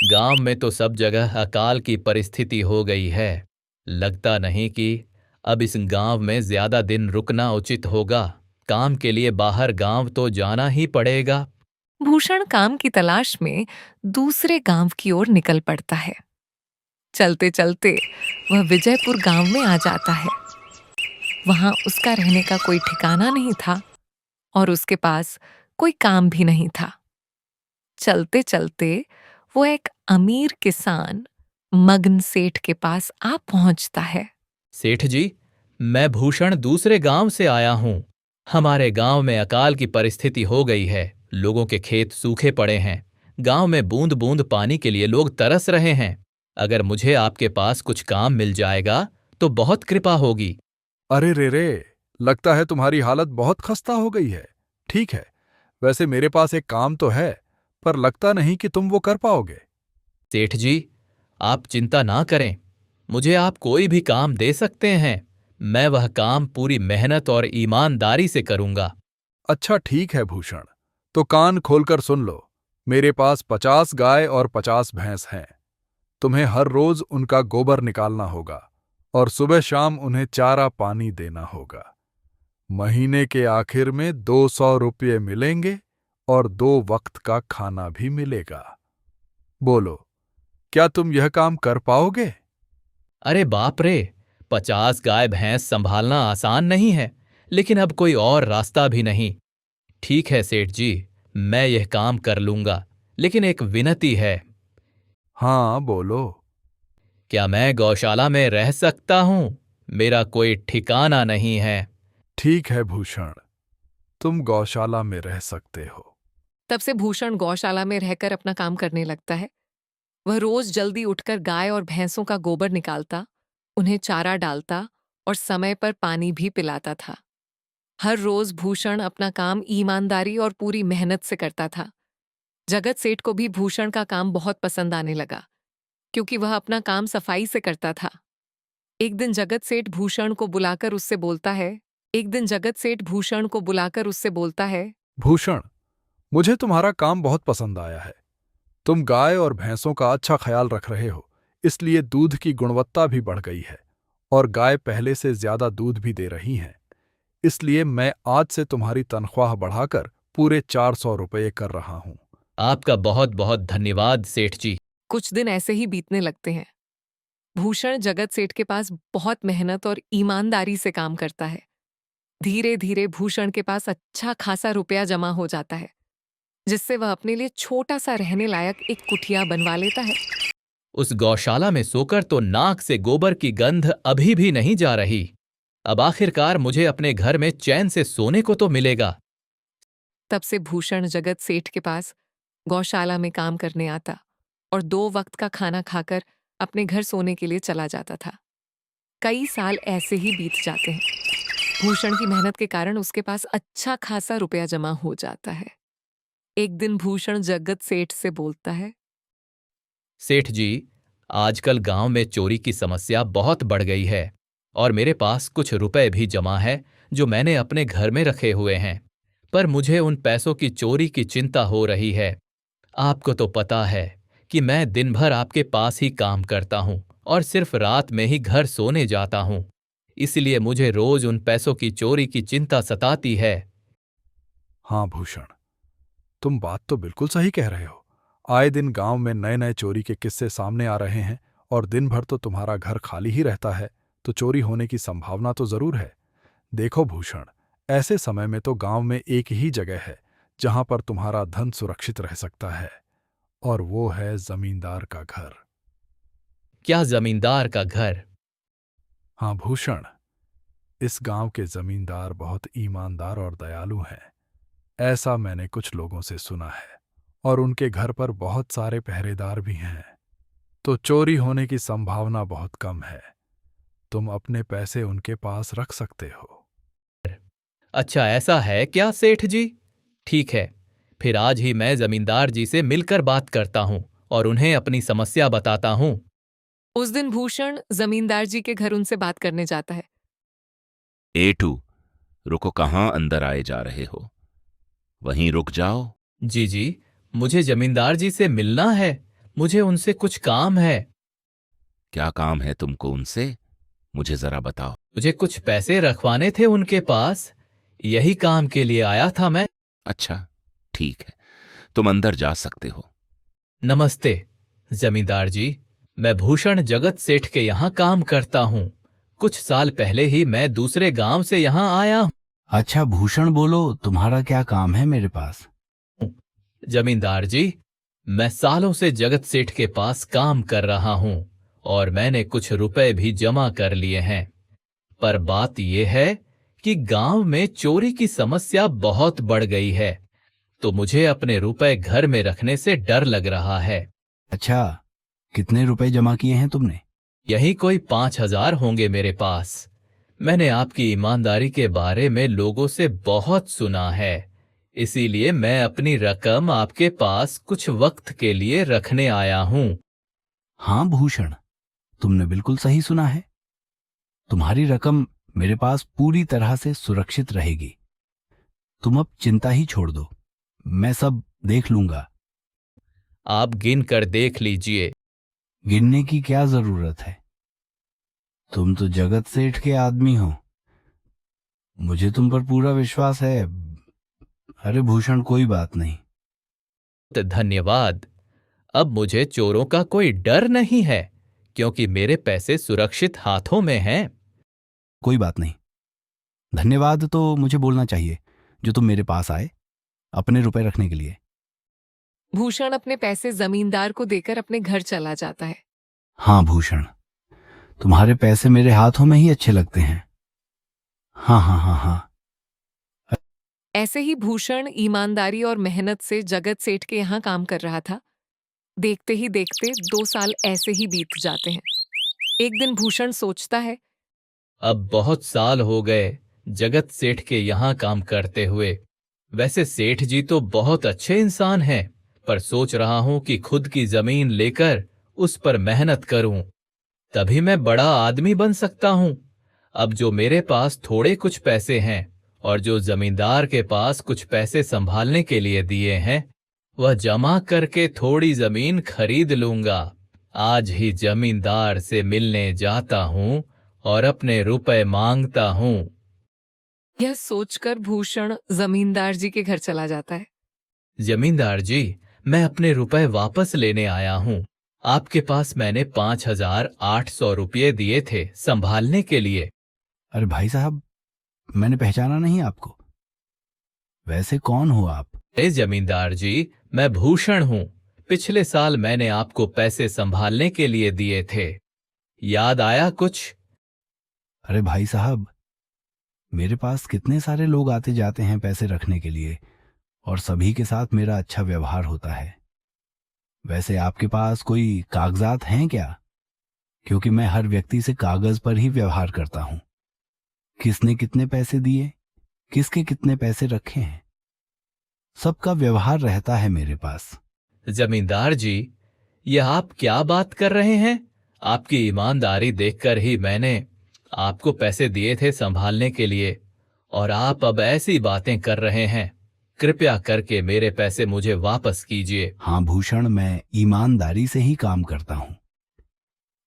गांव में तो सब जगह अकाल की परिस्थिति हो गई है। लगता नहीं कि अब इस गांव में ज्यादा दिन रुकना उचित होगा। काम के लिए बाहर गांव तो जाना ही पड़ेगा। भूषण काम की तलाश में दूसरे गांव की ओर निकल पड़ता है। चलते चलते वह विजयपुर गांव में आ जाता है। वहां उसका रहने का कोई ठिकाना नहीं था और उसके पास कोई काम भी नहीं था। चलते चलते वो एक अमीर किसान मगन सेठ के पास आ पहुंचता है। सेठ जी, मैं भूषण दूसरे गांव से आया हूं। हमारे गांव में अकाल की परिस्थिति हो गई है। लोगों के खेत सूखे पड़े हैं। गांव में बूंद बूंद पानी के लिए लोग तरस रहे हैं। अगर मुझे आपके पास कुछ काम मिल जाएगा तो बहुत कृपा होगी। अरे रे रे, लगता है तुम्हारी हालत बहुत खस्ता हो गई है। ठीक है, वैसे मेरे पास एक काम तो है, पर लगता नहीं कि तुम वो कर पाओगे। सेठ जी, आप चिंता ना करें। मुझे आप कोई भी काम दे सकते हैं। मैं वह काम पूरी मेहनत और ईमानदारी से करूंगा। अच्छा ठीक है भूषण, तो कान खोलकर सुन लो। मेरे पास 50 गाय और 50 भैंस हैं। तुम्हें हर रोज उनका गोबर निकालना होगा और सुबह शाम उन्हें चारा पानी देना होगा। महीने के आखिर में 200 रुपये मिलेंगे और 2 वक्त का खाना भी मिलेगा। बोलो, क्या तुम यह काम कर पाओगे? अरे बाप रे! 50 गाय भैंस संभालना आसान नहीं है, लेकिन अब कोई और रास्ता भी नहीं। ठीक है सेठ जी, मैं यह काम कर लूंगा, लेकिन एक विनती है। हाँ बोलो। क्या मैं गौशाला में रह सकता हूं? मेरा कोई ठिकाना नहीं है। ठीक है भूषण, तुम गौशाला में रह सकते हो। तब से भूषण गौशाला में रहकर अपना काम करने लगता है। वह रोज जल्दी उठकर गाय और भैंसों का गोबर निकालता, उन्हें चारा डालता और समय पर पानी भी पिलाता था। हर रोज भूषण अपना काम ईमानदारी और पूरी मेहनत से करता था। जगत सेठ को भी भूषण का काम बहुत पसंद आने लगा, क्योंकि वह अपना काम सफाई से करता था। एक दिन जगत सेठ भूषण को बुलाकर उससे बोलता है एक दिन जगत सेठ भूषण को बुलाकर उससे बोलता है। भूषण, मुझे तुम्हारा काम बहुत पसंद आया है। तुम गाय और भैंसों का अच्छा ख्याल रख रहे हो, इसलिए दूध की गुणवत्ता भी बढ़ गई है और गाय पहले से ज्यादा दूध भी दे रही हैं। इसलिए मैं आज से तुम्हारी तनख्वाह बढ़ाकर पूरे 400 रुपये कर रहा हूं। आपका बहुत बहुत धन्यवाद सेठ जी। कुछ दिन ऐसे ही बीतने लगते हैं। भूषण जगत सेठ के पास बहुत मेहनत और ईमानदारी से काम करता है। धीरे धीरे भूषण के पास अच्छा खासा रुपया जमा हो जाता है, जिससे वह अपने लिए छोटा सा रहने लायक एक कुटिया बनवा लेता है। उस गौशाला में सोकर तो नाक से गोबर की गंध अभी भी नहीं जा रही। अब आखिरकार मुझे अपने घर में चैन से सोने को तो मिलेगा। तब से भूषण जगत सेठ के पास गौशाला में काम करने आता और 2 वक्त का खाना खाकर अपने घर सोने के लिए चला जाता था। कई साल ऐसे ही बीत जाते हैं। भूषण की मेहनत के कारण उसके पास अच्छा खासा रुपया जमा हो जाता है। एक दिन भूषण जगत सेठ से बोलता है। सेठ जी, आजकल गांव में चोरी की समस्या बहुत बढ़ गई है और मेरे पास कुछ रुपए भी जमा है जो मैंने अपने घर में रखे हुए हैं। पर मुझे उन पैसों की चोरी की चिंता हो रही है। आपको तो पता है कि मैं दिन भर आपके पास ही काम करता हूं और सिर्फ रात में ही घर सोने जाता हूं। इसलिए मुझे रोज उन पैसों की चोरी की चिंता सताती है। हाँ भूषण, तुम बात तो बिल्कुल सही कह रहे हो। आए दिन गांव में नए नए चोरी के किस्से सामने आ रहे हैं और दिन भर तो तुम्हारा घर खाली ही रहता है, तो चोरी होने की संभावना तो जरूर है। देखो भूषण, ऐसे समय में तो गांव में एक ही जगह है जहां पर तुम्हारा धन सुरक्षित रह सकता है, और वो है जमींदार का घर। क्या जमींदार का घर? हाँ भूषण, इस गांव के जमींदार बहुत ईमानदार और दयालु हैं। ऐसा मैंने कुछ लोगों से सुना है, और उनके घर पर बहुत सारे पहरेदार भी हैं, तो चोरी होने की संभावना बहुत कम है। तुम अपने पैसे उनके पास रख सकते हो। अच्छा ऐसा है क्या सेठ जी? ठीक है, फिर आज ही मैं जमींदार जी से मिलकर बात करता हूं और उन्हें अपनी समस्या बताता हूं। उस दिन भूषण जमींदार जी के घर उनसे बात करने जाता है। एटू, रुको, कहाँ अंदर आए जा रहे हो? वहीं रुक जाओ। जी जी, मुझे जमींदार जी से मिलना है। मुझे उनसे कुछ काम है। क्या काम है तुमको उनसे? मुझे जरा बताओ। मुझे कुछ पैसे रखवाने थे उनके पास, यही काम के लिए आया था मैं। अच्छा, ठीक है, तुम अंदर जा सकते हो। नमस्ते जमींदार जी, मैं भूषण जगत सेठ के यहाँ काम करता हूँ। कुछ साल पहले ही मैं दूसरे गांव से यहाँ आया हूँ। अच्छा भूषण, बोलो तुम्हारा क्या काम है मेरे पास? जमींदार जी, मैं सालों से जगत सेठ के पास काम कर रहा हूँ और मैंने कुछ रुपए भी जमा कर लिए हैं। पर बात यह है कि गांव में चोरी की समस्या बहुत बढ़ गई है, तो मुझे अपने रुपए घर में रखने से डर लग रहा है। अच्छा, कितने रुपए जमा किए हैं तुमने? यही कोई 5,000 होंगे मेरे पास। मैंने आपकी ईमानदारी के बारे में लोगों से बहुत सुना है, इसीलिए मैं अपनी रकम आपके पास कुछ वक्त के लिए रखने आया हूं। हाँ भूषण, तुमने बिल्कुल सही सुना है। तुम्हारी रकम मेरे पास पूरी तरह से सुरक्षित रहेगी। तुम अब चिंता ही छोड़ दो, मैं सब देख लूंगा। आप गिन कर देख लीजिए। गिनने की क्या जरूरत है? तुम तो जगत सेठ के आदमी हो, मुझे तुम पर पूरा विश्वास है। अरे भूषण, कोई बात नहीं। तो धन्यवाद। अब मुझे चोरों का कोई डर नहीं है, क्योंकि मेरे पैसे सुरक्षित हाथों में हैं। कोई बात नहीं, धन्यवाद तो मुझे बोलना चाहिए जो तुम मेरे पास आए अपने रुपए रखने के लिए। भूषण अपने पैसे जमींदार को देकर अपने घर चला जाता है। हाँ भूषण, तुम्हारे पैसे मेरे हाथों में ही अच्छे लगते हैं। हाँ हाँ हाँ हाँ। ऐसे ही भूषण ईमानदारी और मेहनत से जगत सेठ के यहाँ काम कर रहा था। देखते ही देखते 2 साल ऐसे ही बीत जाते हैं। एक दिन भूषण सोचता है, अब बहुत साल हो गए जगत सेठ के यहाँ काम करते हुए। वैसे सेठ जी तो बहुत अच्छे इंसान हैं, पर सोच रहा हूं कि खुद की जमीन लेकर उस पर मेहनत करूं, तभी मैं बड़ा आदमी बन सकता हूं। अब जो मेरे पास थोड़े कुछ पैसे हैं और जो जमींदार के पास कुछ पैसे संभालने के लिए दिए हैं, वह जमा करके थोड़ी जमीन खरीद लूंगा। आज ही जमींदार से मिलने जाता हूं और अपने रुपए मांगता हूं। यह सोचकर भूषण जमींदार जी के घर चला जाता है। जमींदार जी, मैं अपने रुपए वापस लेने आया हूं। आपके पास मैंने 5,800 रुपये दिए थे संभालने के लिए। अरे भाई साहब, मैंने पहचाना नहीं आपको। वैसे कौन हो आप? अरे जमींदार जी, मैं भूषण हूं। पिछले साल मैंने आपको पैसे संभालने के लिए दिए थे, याद आया कुछ? अरे भाई साहब, मेरे पास कितने सारे लोग आते जाते हैं पैसे रखने के लिए, और सभी के साथ मेरा अच्छा व्यवहार होता है। वैसे आपके पास कोई कागजात हैं क्या? क्योंकि मैं हर व्यक्ति से कागज पर ही व्यवहार करता हूं। किसने कितने पैसे दिए, किसके कितने पैसे रखे हैं, सबका व्यवहार रहता है मेरे पास। जमींदार जी, यह आप क्या बात कर रहे हैं? आपकी ईमानदारी देखकर ही मैंने आपको पैसे दिए थे संभालने के लिए, और आप अब ऐसी बातें कर रहे हैं। कृपया करके मेरे पैसे मुझे वापस कीजिए। हाँ भूषण, मैं ईमानदारी से ही काम करता हूं,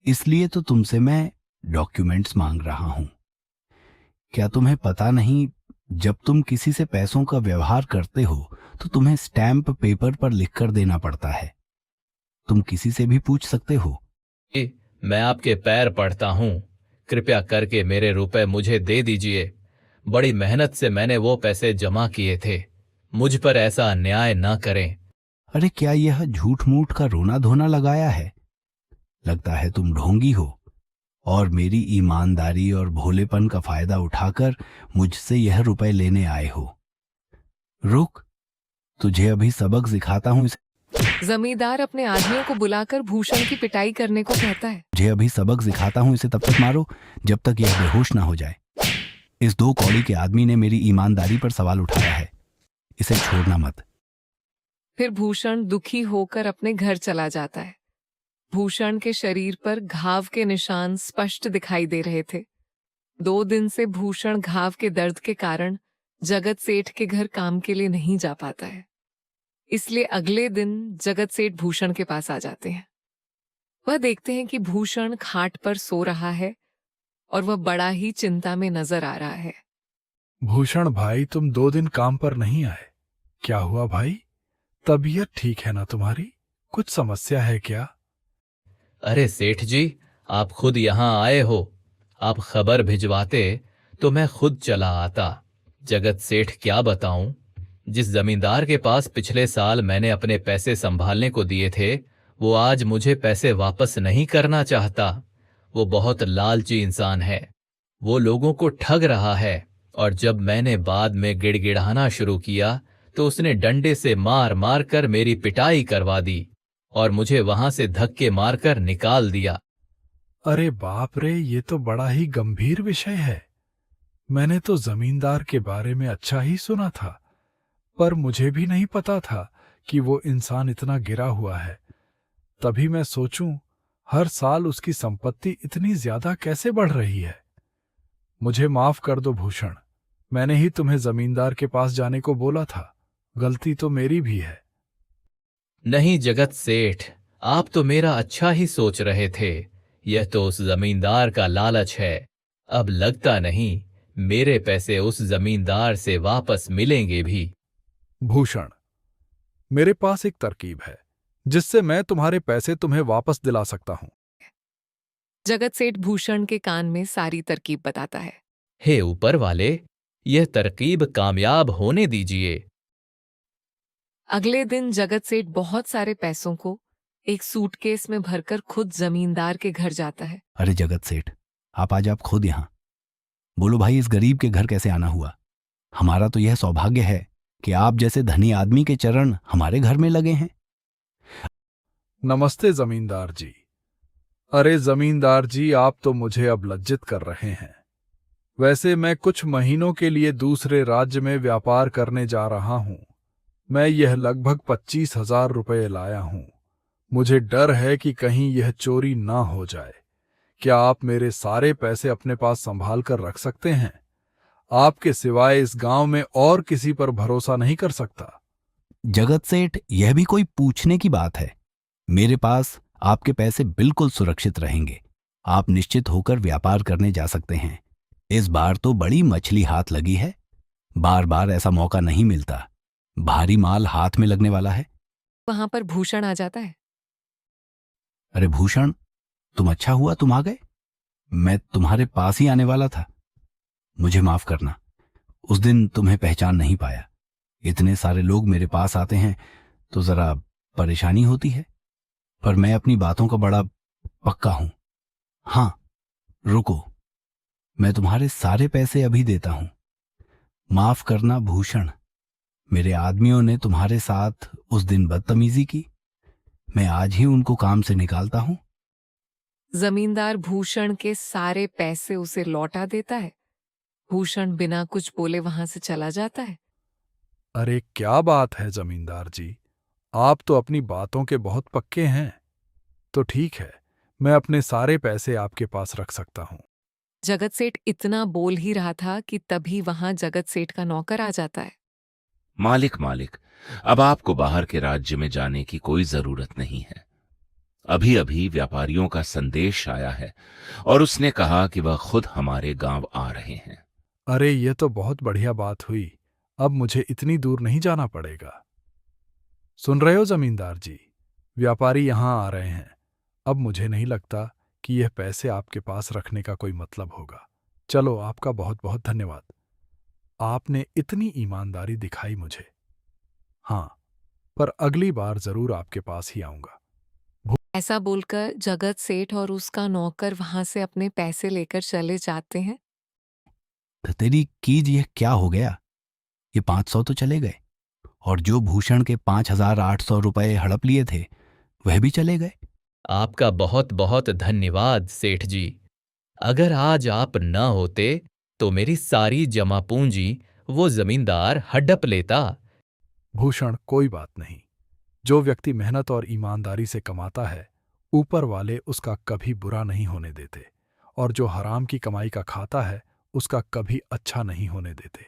इसलिए तो तुमसे मैं डॉक्यूमेंट्स मांग रहा हूं। क्या तुम्हें पता नहीं, जब तुम किसी से पैसों का व्यवहार करते हो तो तुम्हें स्टैंप पेपर पर लिखकर देना पड़ता है। तुम किसी से भी पूछ सकते हो। मैं आपके पैर पड़ता हूं, कृपया करके मेरे रुपए मुझे दे दीजिए। बड़ी मेहनत से मैंने वो पैसे जमा किए थे, मुझ पर ऐसा अन्याय न करें। अरे क्या यह झूठ मूठ का रोना धोना लगाया है? लगता है तुम ढोंगी हो और मेरी ईमानदारी और भोलेपन का फायदा उठाकर मुझसे यह रुपए लेने आए हो। रुक, तुझे अभी सबक सिखाता हूं। जमींदार अपने आदमियों को बुलाकर भूषण की पिटाई करने को कहता है। मुझे अभी सबक सिखाता हूं, इसे तब तक मारो जब तक यह बेहोश ना हो जाए। इस 2 कौड़ी के आदमी ने मेरी ईमानदारी पर सवाल उठाया है, इसे छोड़ना मत। फिर भूषण दुखी होकर अपने घर चला जाता है। भूषण के शरीर पर घाव के निशान स्पष्ट दिखाई दे रहे थे। 2 दिन से भूषण घाव के दर्द के कारण जगत सेठ के घर काम के लिए नहीं जा पाता है। इसलिए अगले दिन जगत सेठ भूषण के पास आ जाते हैं। वह देखते हैं कि भूषण खाट पर सो रहा है और वह बड़ा ही चिंता में नजर आ रहा है। भूषण भाई, तुम 2 दिन काम पर नहीं आए, क्या हुआ भाई? तबीयत ठीक है ना तुम्हारी? कुछ समस्या है क्या? अरे सेठ जी, आप खुद यहाँ आए हो। आप खबर भिजवाते तो मैं खुद चला आता। जगत सेठ, क्या बताऊं, जिस जमींदार के पास पिछले साल मैंने अपने पैसे संभालने को दिए थे, वो आज मुझे पैसे वापस नहीं करना चाहता। वो बहुत लालची इंसान है। वो लोगों को ठग रहा है, और जब मैंने बाद में गिड़गिड़ाना शुरू किया तो उसने डंडे से मार मार कर मेरी पिटाई करवा दी और मुझे वहां से धक्के मारकर निकाल दिया। अरे बाप रे, ये तो बड़ा ही गंभीर विषय है। मैंने तो जमींदार के बारे में अच्छा ही सुना था, पर मुझे भी नहीं पता था कि वो इंसान इतना गिरा हुआ है। तभी मैं सोचूं, हर साल उसकी संपत्ति इतनी ज्यादा कैसे बढ़ रही है। मुझे माफ कर दो भूषण, मैंने ही तुम्हें जमींदार के पास जाने को बोला था। गलती तो मेरी भी है। नहीं जगत सेठ, आप तो मेरा अच्छा ही सोच रहे थे। यह तो उस जमींदार का लालच है। अब लगता नहीं मेरे पैसे उस जमींदार से वापस मिलेंगे भी। भूषण, मेरे पास एक तरकीब है जिससे मैं तुम्हारे पैसे तुम्हें वापस दिला सकता हूं। जगत सेठ भूषण के कान में सारी तरकीब बताता है। हे ऊपर वाले, यह तरकीब कामयाब होने दीजिए। अगले दिन जगत सेठ बहुत सारे पैसों को एक सूटकेस में भरकर खुद जमींदार के घर जाता है। अरे जगत सेठ, आप खुद यहाँ। बोलो भाई, इस गरीब के घर कैसे आना हुआ? हमारा तो यह सौभाग्य है कि आप जैसे धनी आदमी के चरण हमारे घर में लगे हैं। नमस्ते जमींदार जी। अरे जमींदार जी, आप तो मुझे अब लज्जित कर रहे हैं। वैसे मैं कुछ महीनों के लिए दूसरे राज्य में व्यापार करने जा रहा हूं। मैं यह लगभग 25,000 रुपये लाया हूं। मुझे डर है कि कहीं यह चोरी ना हो जाए। क्या आप मेरे सारे पैसे अपने पास संभाल कर रख सकते हैं? आपके सिवाय इस गांव में और किसी पर भरोसा नहीं कर सकता। जगत सेठ, यह भी कोई पूछने की बात है? मेरे पास आपके पैसे बिल्कुल सुरक्षित रहेंगे। आप निश्चित होकर व्यापार करने जा सकते हैं। इस बार तो बड़ी मछली हाथ लगी है। बार बार ऐसा मौका नहीं मिलता। भारी माल हाथ में लगने वाला है। वहां पर भूषण आ जाता है। अरे भूषण, तुम अच्छा हुआ तुम आ गए। मैं तुम्हारे पास ही आने वाला था। मुझे माफ करना, उस दिन तुम्हें पहचान नहीं पाया। इतने सारे लोग मेरे पास आते हैं तो जरा परेशानी होती है, पर मैं अपनी बातों का बड़ा पक्का हूं। हां, रुको, मैं तुम्हारे सारे पैसे अभी देता हूं। माफ करना भूषण, मेरे आदमियों ने तुम्हारे साथ उस दिन बदतमीजी की। मैं आज ही उनको काम से निकालता हूं। जमींदार भूषण के सारे पैसे उसे लौटा देता है। भूषण बिना कुछ बोले वहां से चला जाता है। अरे क्या बात है जमींदार जी, आप तो अपनी बातों के बहुत पक्के हैं। तो ठीक है, मैं अपने सारे पैसे आपके पास रख सकता हूं। जगत सेठ इतना बोल ही रहा था कि तभी वहां जगत सेठ का नौकर आ जाता है। मालिक मालिक, अब आपको बाहर के राज्य में जाने की कोई जरूरत नहीं है। अभी अभी व्यापारियों का संदेश आया है और उसने कहा कि वह खुद हमारे गांव आ रहे हैं। अरे ये तो बहुत बढ़िया बात हुई। अब मुझे इतनी दूर नहीं जाना पड़ेगा। सुन रहे हो जमींदार जी, व्यापारी यहां आ रहे हैं। अब मुझे नहीं लगता कि यह पैसे आपके पास रखने का कोई मतलब होगा। चलो, आपका बहुत बहुत धन्यवाद। आपने इतनी ईमानदारी दिखाई मुझे। हाँ, पर अगली बार जरूर आपके पास ही आऊंगा। ऐसा बोलकर जगत सेठ और उसका नौकर वहां से अपने पैसे लेकर चले जाते हैं। तो तेरी कीज ये क्या हो गया? ये 500 तो चले गए, और जो भूषण के 5,800 रुपए हड़प लिए थे वह भी चले गए। आपका बहुत बहुत धन्यवाद सेठ जी। अगर आज आप न होते तो मेरी सारी जमा पूंजी वो जमींदार हड़प लेता। भूषण, कोई बात नहीं। जो व्यक्ति मेहनत और ईमानदारी से कमाता है, ऊपर वाले उसका कभी बुरा नहीं होने देते, और जो हराम की कमाई का खाता है उसका कभी अच्छा नहीं होने देते।